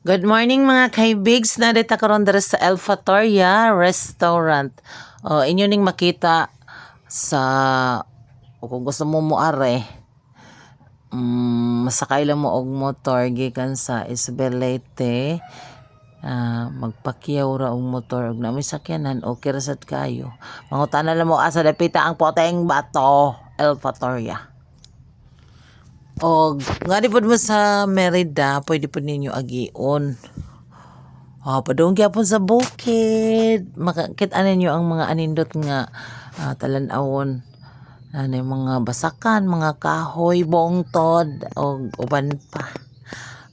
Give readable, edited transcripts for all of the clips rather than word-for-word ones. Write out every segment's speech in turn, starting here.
Good morning mga kaibigs, narita karon diri sa Elfatoria Restaurant. Inyo ning makita sa kung gusto mo muare. Masakay lang mo og motor gikan sa Isabelete. Magpakyaw ra og motor og nami sakyanan okay ra sad kayo. Mangutana lang mo asa dapita ang Poteng Bato, Elfatoria. O nga di po mo sa Merida, pwede po ninyo agion. Padung gyapon sa bukid. Makakita ninyo ang mga anindot nga talan-awon. Ano yung mga basakan, mga kahoy, bongtod, o uban pa.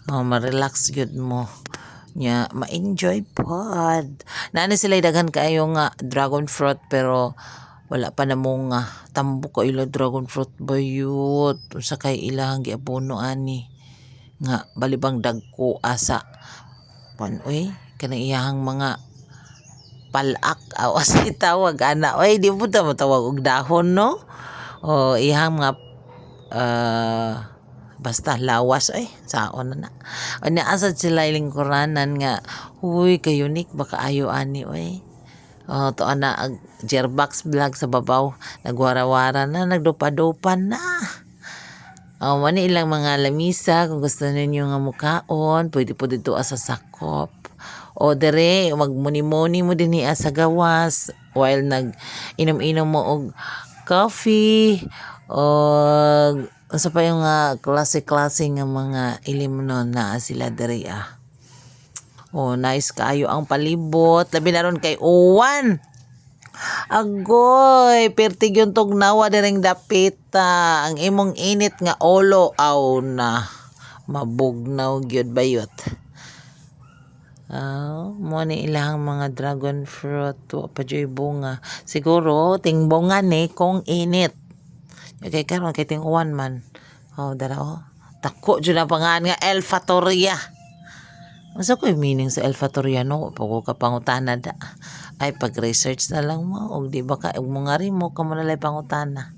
Ma-relax yun mo. Ma-enjoy pod. Naano sila daghan kayo nga dragon fruit pero wala pa na mo nga tambok ka ila dragon fruit bayot sa kay ilang giabono ani nga balibang dagko asa oy kanang iyahang mga palak awas itawag ana oy di mo ta matawag og dahon no o iyahang mga basta lawas oy saon na o naasad sila lingkuranan nga huy kayo nik baka ayo ani oy. To ana ag Jerbox vlog sa babaw nagwara-wara na nagdupa-dupan na. Mani ilang mga lamisa kung gusto ninyo nga mukaon pwede po dito sa sakop o dere magmuni-muni mo din sa gawas while nag inom-inom mo og coffee o sa pa yung klase-klase nga mga ilimnon na sila dere nice kaayo ang palibot. Labi na ron kay Uwan. Agoy, pertig yung tugnawa direng dapita. Ang imong init nga olo aw na. Mabugnaw gyud bayot. Mo ni ilang mga dragon fruit wa pa joy bunga. Siguro tingbongan ni kung init. Okay karon kay ting Uwan man. Dara Tako jud ang pangalan nga Elfatoria. Masa ko yung meaning sa Elfatoriano, pag ko kapangutana da. Ay, pag-research na lang mo, o di ba ka, mo nga rin mo, kamo nalay pangutana.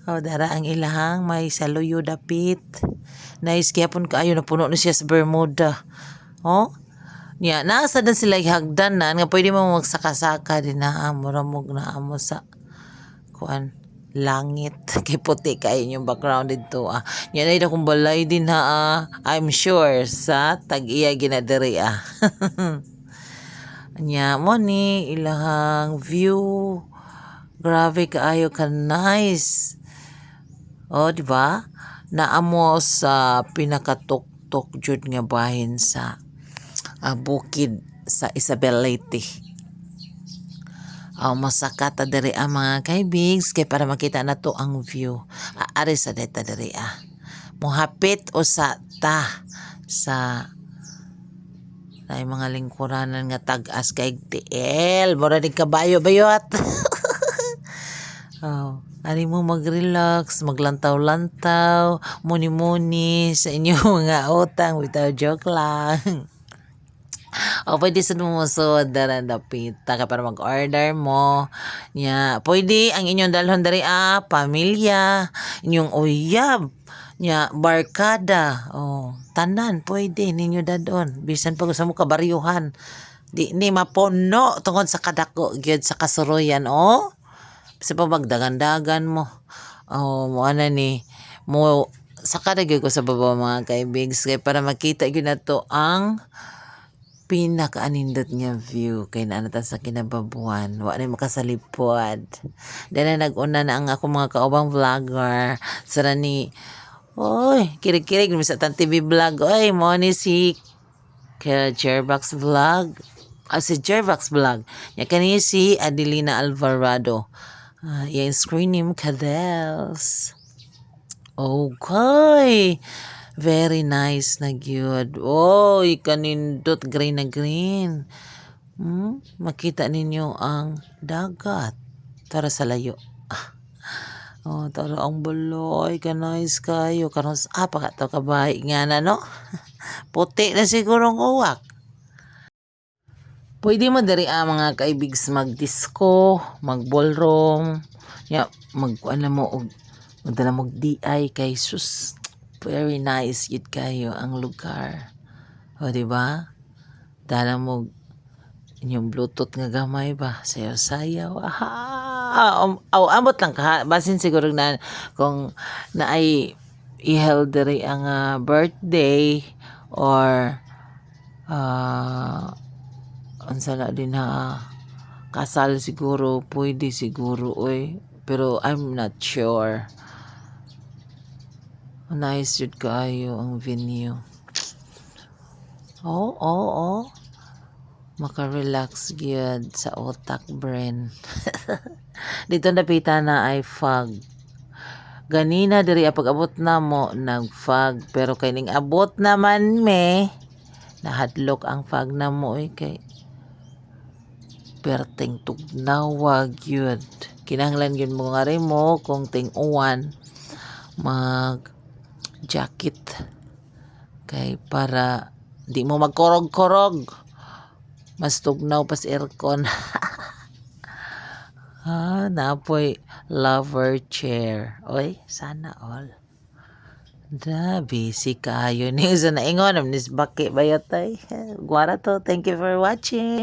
Dara ang ilahang, may saluyo dapit. Nice, kaya pun kaayo, napuno na siya sa Bermuda. Nasa na sila hagdanan, nga pwede mo magsaka-saka din na, muramog na amo sa, kuan, langit kay puti kay inyong background dito yan ay akong balay din I'm sure sa tag-iya ginadiri nya mo ni ilahang view grabe kaayo ka nice di ba naamo sa pinakatuktok jud nga bahin sa bukid sa Isabelete. Masakata diri mga kaibigs kay para makita na to ang view. Ari sa deta diri mohapit o sa sa ay mga lingkuranan nga tag-as kay TL mura ni kabayo bayot. Ari mo mag-relax, maglantaw-lantaw, muni-muni sa inyong mga utang without joke lang. Pwede sa mumusod daran dapita ka para mag-order mo pwede ang inyong dalhon dari pamilya inyong uyab barkada tanan pwede ninyo dadon bisan pag sa mo kabaryuhan di ni mapuno tungod sa kadako gyud sa kasuroyan bisa pa magdagan-dagan mo mo ana ni mo saka na gyud ko sa baba mga kaibigs kay para makita gyud nato ang pinakaanindot nga view kay naanatan sa kinababuan wa na makasalipod dahil nag-una na ang ako mga kaubang vlogger sara ni kirig-kirig sa TV vlog mo ni si Jerbox vlog si Jerbox vlog kani si Adelina Alvarado yung screen name Cadels okay. Very nice na gyud. Kanindot green na green. Makita ninyo ang dagat. Tara sa layo. Tara ang baloy. Nice kayo. Karon pa ka to kabay nga na no? Puti na siguro ang uwak. Pwede mo dari mga kaibigs mag-disco, mag-ballroom. Alam mo, magdala mo DI kay sus. Very nice yun kayo ang lugar. O, di ba? Dala mo inyong Bluetooth nga gamay ba? Sayaw-sayaw. Amot lang ka. Basin siguro na kung na ay i-held diri ang birthday or unsa na din kasal siguro pwede siguro oy, pero I'm not sure. Nice yun kayo ang venue. Oh. Maka-relax gyud sa utak brain. Dito napita na ay fog. Ganina diri pag-abot na mo nag-fog, pero kay ning abot naman nahadlok ang fog na mo kay perting tugnawag yun. Kinahanglan yun mo nga rin mo kung ting-uwan mag jacket kay para di mo magkorog-korog, mas tugnaw pas aircon. Napoy lover chair. Oy, sana all. Busy kayo. News na ingon. Amnis baki bayotay. Guara to. Thank you for watching.